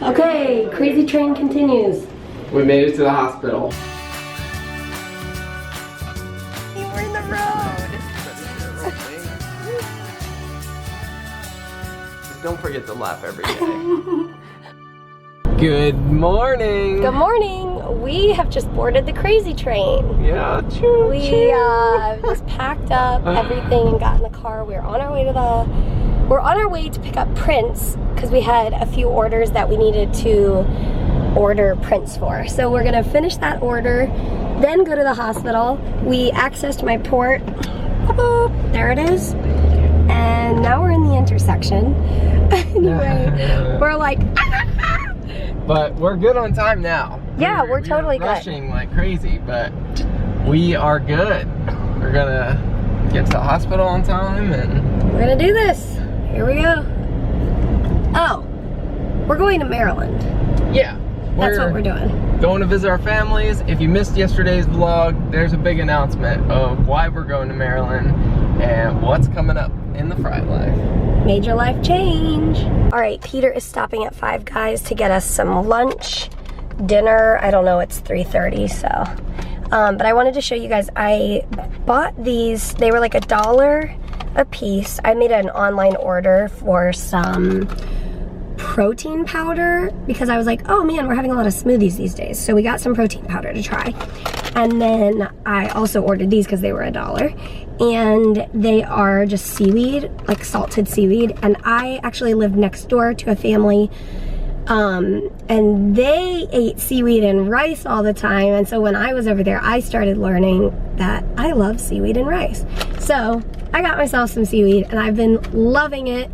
Okay, crazy train continues. We made it to the hospital. We're in the road. Don't forget to laugh every day. Good morning. Good morning. We have just boarded the crazy train. Yeah, choo. We just packed up everything and got in the car. We're on our way to pick up prints because we had a few orders that we needed to order prints for. So we're gonna finish that order, then go to the hospital. We accessed my port. There it is. And now we're in the intersection. Anyway, we're like, but we're good on time now. Yeah, we're totally good. Rushing like crazy, but we are good. We're gonna get to the hospital on time and we're gonna do this. Here we go. Oh, we're going to Maryland. Yeah. That's what we're doing. Going to visit our families. If you missed yesterday's vlog, there's a big announcement of why we're going to Maryland and what's coming up in the Frey life. Major life change. All right, Peter is stopping at Five Guys to get us some lunch, dinner. I don't know, it's 3:30, so. But I wanted to show you guys, I bought these. They were like $1 a piece. I made an online order for some protein powder because I was like, oh man, we're having a lot of smoothies these days. So we got some protein powder to try. And then I also ordered these because they were $1. And they are just seaweed, like salted seaweed. And I actually lived next door to a family and they ate seaweed and rice all the time. And so when I was over there, I started learning that I love seaweed and rice. So I got myself some seaweed and I've been loving it.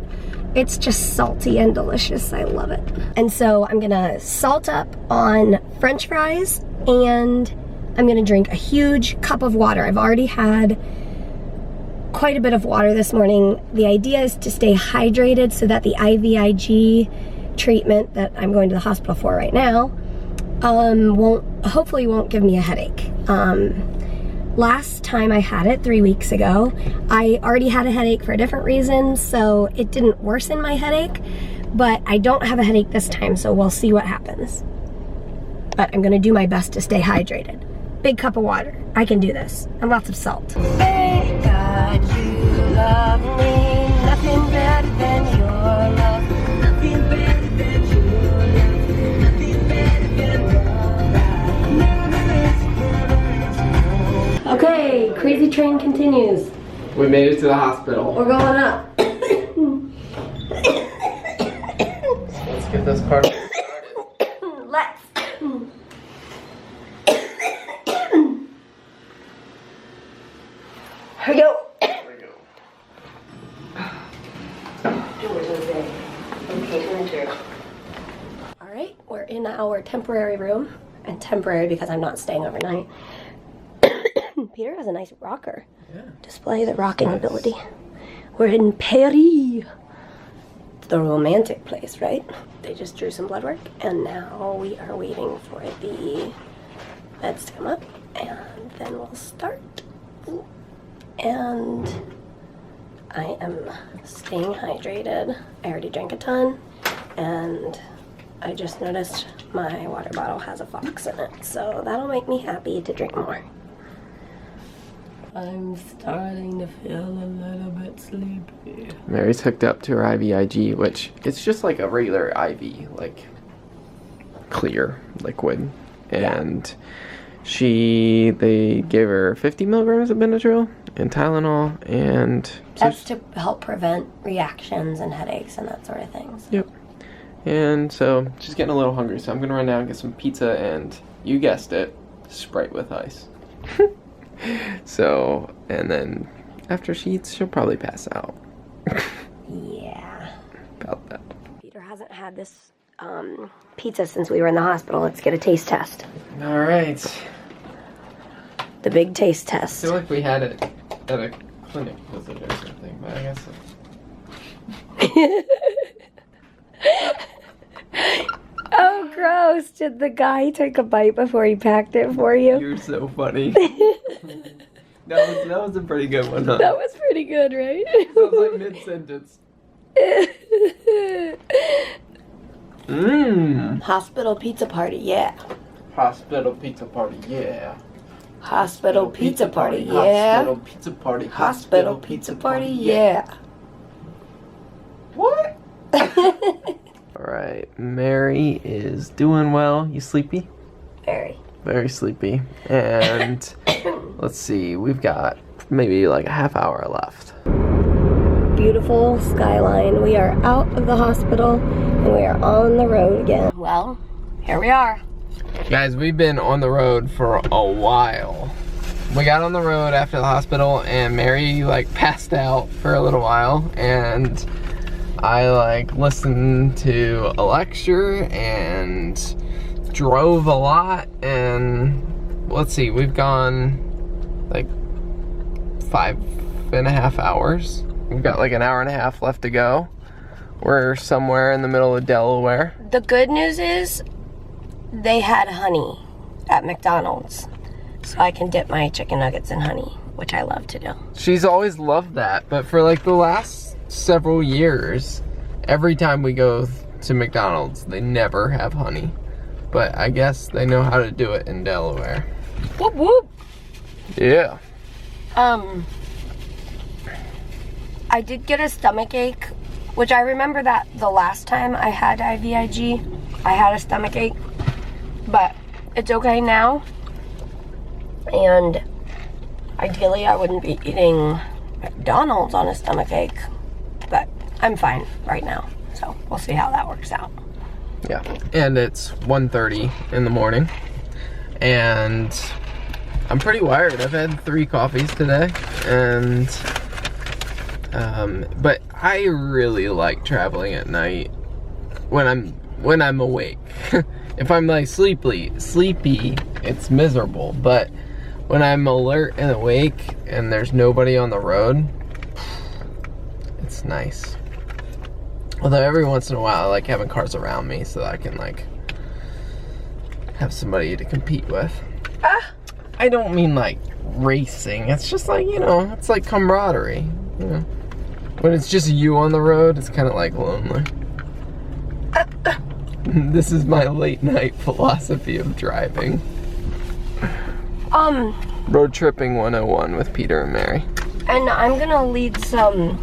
It's just salty and delicious. I love it. And so I'm gonna salt up on French fries and I'm gonna drink a huge cup of water. I've already had quite a bit of water this morning. The idea is to stay hydrated so that the Ivig treatment that I'm going to the hospital for right now hopefully won't give me a headache. Last time I had it 3 weeks ago, I already had a headache for a different reason, so it didn't worsen my headache, but I don't have a headache this time, so we'll see what happens. But I'm gonna do my best to stay hydrated. Big cup of water, I can do this, and lots of salt. Thank God you love me, nothing better than your love. Nothing better than your love, nothing better than your love. Okay, crazy train continues. we made it to the hospital. We're going up. Let's get this car started. Let's. Here we go. There we go. All right, we're in our temporary room, and temporary because I'm not staying overnight. Peter has a nice rocker. Yeah. Display the rocking ability. We're in Paris. It's the romantic place, right? They just drew some blood work, and now we are waiting for the meds to come up, and then we'll start. And I am staying hydrated. I already drank a ton, and I just noticed my water bottle has a fox in it, so that'll make me happy to drink more. I'm starting to feel a little bit sleepy. Mary's hooked up to her IVIG, which it's just like a regular IV, like clear liquid. And they gave her 50 milligrams of Benadryl and Tylenol, and that's to help prevent reactions and headaches and that sort of things. Yep. And so she's getting a little hungry, so I'm gonna run down and get some pizza and, you guessed it, Sprite with ice. So, and then after she eats, she'll probably pass out. Yeah. About that. Peter hasn't had this pizza since we were in the hospital. Let's get a taste test. All right. The big taste I test. feel like we had it at a clinic visit or something, but I guess. Oh, gross. Did the guy take a bite before he packed it for you? You're so funny. That was a pretty good one, huh? That was pretty good, right? That was like mid-sentence. Hospital pizza party, yeah. Hospital pizza party, yeah. Hospital pizza party, yeah. Hospital pizza party. Hospital pizza party, yeah. What? Alright, Mary is doing well. You sleepy? Very. Very sleepy. And let's see, we've got maybe like a half hour left. Beautiful skyline. We are out of the hospital and we are on the road again. Well, here we are. Guys, we've been on the road for a while. We got on the road after the hospital and Mary like passed out for a little while, and I like listened to a lecture and drove a lot, and let's see, we've gone like 5.5 hours. We've got like an hour and a half left to go. We're somewhere in the middle of Delaware. The good news is they had honey at McDonald's, so I can dip my chicken nuggets in honey, which I love to do. She's always loved that, but for like the last several years, every time we go to McDonald's, they never have honey. But I guess they know how to do it in Delaware. Whoop whoop. Yeah. I did get a stomach ache, which I remember that the last time I had Ivig, I had a stomach ache, but it's okay now. And ideally I wouldn't be eating McDonald's on a stomach ache, but I'm fine right now. So we'll see how that works out. Yeah, and it's 1:30 in the morning, and I'm pretty wired. I've had 3 coffees today, and but I really like traveling at night when I'm awake. If I'm like sleepy, it's miserable. But when I'm alert and awake and there's nobody on the road, it's nice. Although every once in a while I like having cars around me so that I can like have somebody to compete with. I don't mean like racing. It's just like, you know, it's like camaraderie, you know. When it's just you on the road, it's kind of like lonely. This is my late night philosophy of driving. Road tripping 101 with Peter and Mary. And I'm gonna lead some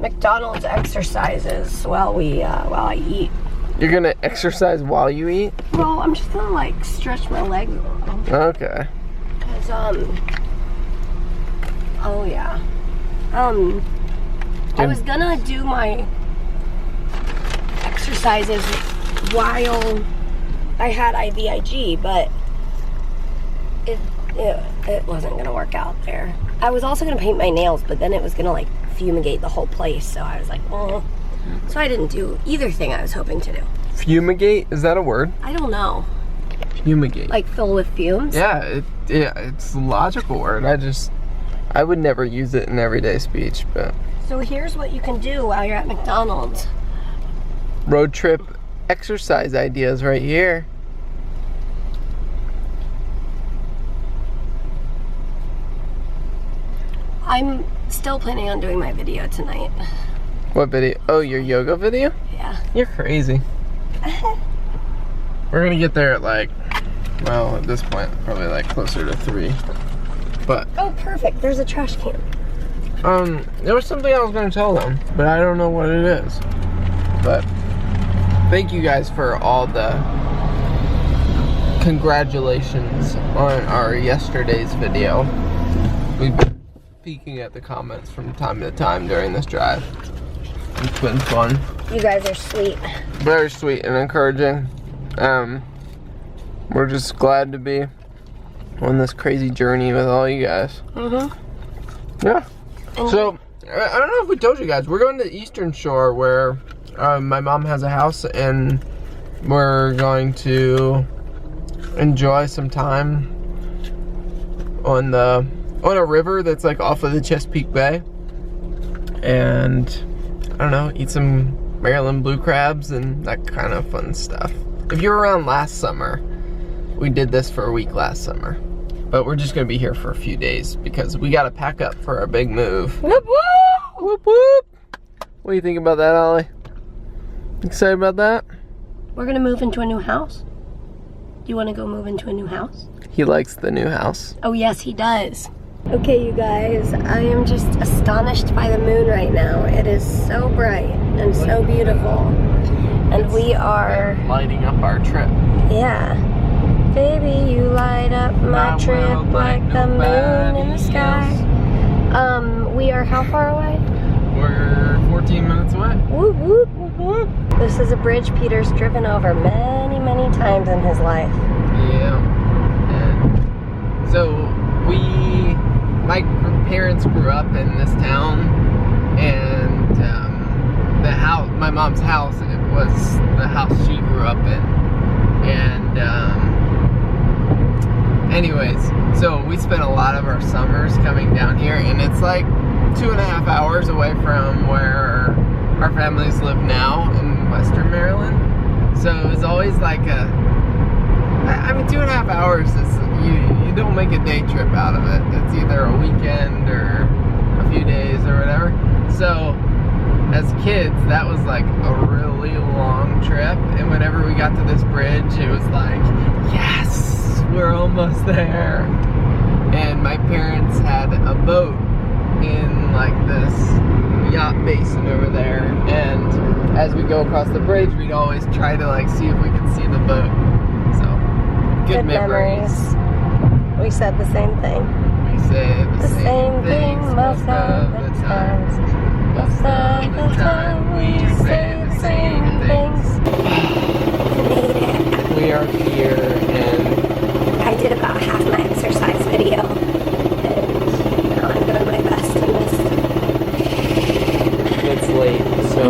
McDonald's exercises while I eat. You're gonna exercise while you eat? Well, I'm just gonna like stretch my legs a little. Okay. Cause oh yeah. I was gonna do my exercises while I had Ivig, but it wasn't gonna work out there. I was also gonna paint my nails, but then it was gonna like fumigate the whole place, so I was like, oh. So I didn't do either thing I was hoping to do. Fumigate? Is that a word? I don't know. Fumigate. Like fill with fumes? Yeah, it's a logical word. I would never use it in everyday speech, but. So here's what you can do while you're at McDonald's. Road trip exercise ideas right here. I'm still planning on doing my video tonight. What video? Oh, your yoga video? Yeah. You're crazy. We're gonna get there at like, well, at this point, probably like closer to 3. But. Oh, perfect. There's a trash can. There was something I was gonna tell them, but I don't know what it is. But thank you guys for all the congratulations on our yesterday's video. We've been peeking at the comments from time to time during this drive. It's been fun. You guys are sweet. Very sweet and encouraging. We're just glad to be on this crazy journey with all you guys. Yeah. So, I don't know if we told you guys, we're going to the Eastern Shore where my mom has a house, and we're going to enjoy some time on a river that's like off of the Chesapeake Bay, and I don't know, eat some Maryland blue crabs and that kind of fun stuff. If you were around last summer, we did this for a week last summer. But we're just gonna be here for a few days because we gotta pack up for our big move. Whoop whoop! Whoop whoop! What do you think about that, Ollie? Excited about that? We're gonna move into a new house. Do you want to go move into a new house? He likes the new house. Oh yes, he does. Okay, you guys, I am just astonished by the moon right now. It is so bright and so beautiful. And we are lighting up our trip. Yeah. Baby, you light up my trip like the moon in the sky. We are how far away? We're 14 minutes away. Whoop, whoop, whoop, whoop. This is a bridge Peter's driven over many, many times in his life. Yeah. And so my parents grew up in this town, and the house, my mom's house, it was the house she grew up in. And anyways, so we spent a lot of our summers coming down here, and it's like 2.5 hours away from where our families live now in Western Maryland. So it was always like I mean, 2.5 hours is, you don't make a day trip out of it. It's either a weekend or a few days or whatever. So as kids, that was like a really long trip. And whenever we got to this bridge, it was like, yes, we're almost there. And my parents had a boat in like this yacht basin over there. And as we go across the bridge, we'd always try to like see if we could see the boat. So good memories. We said the same thing. We said the same thing most of the times. Most of the time we say the same things. We are here, and I did about half my exercise video, and now I'm doing my best in this. It's late, so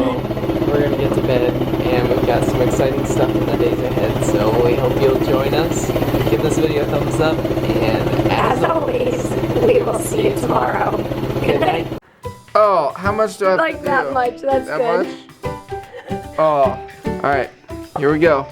we're gonna get to bed, and we've got some exciting stuff in the days ahead, so we hope you'll join us. Give this video a thumbs up, and as always, we will see you tomorrow. Good night. Oh, how much do I have Like to that do? much, that's that good. Much? Oh, alright, here we go.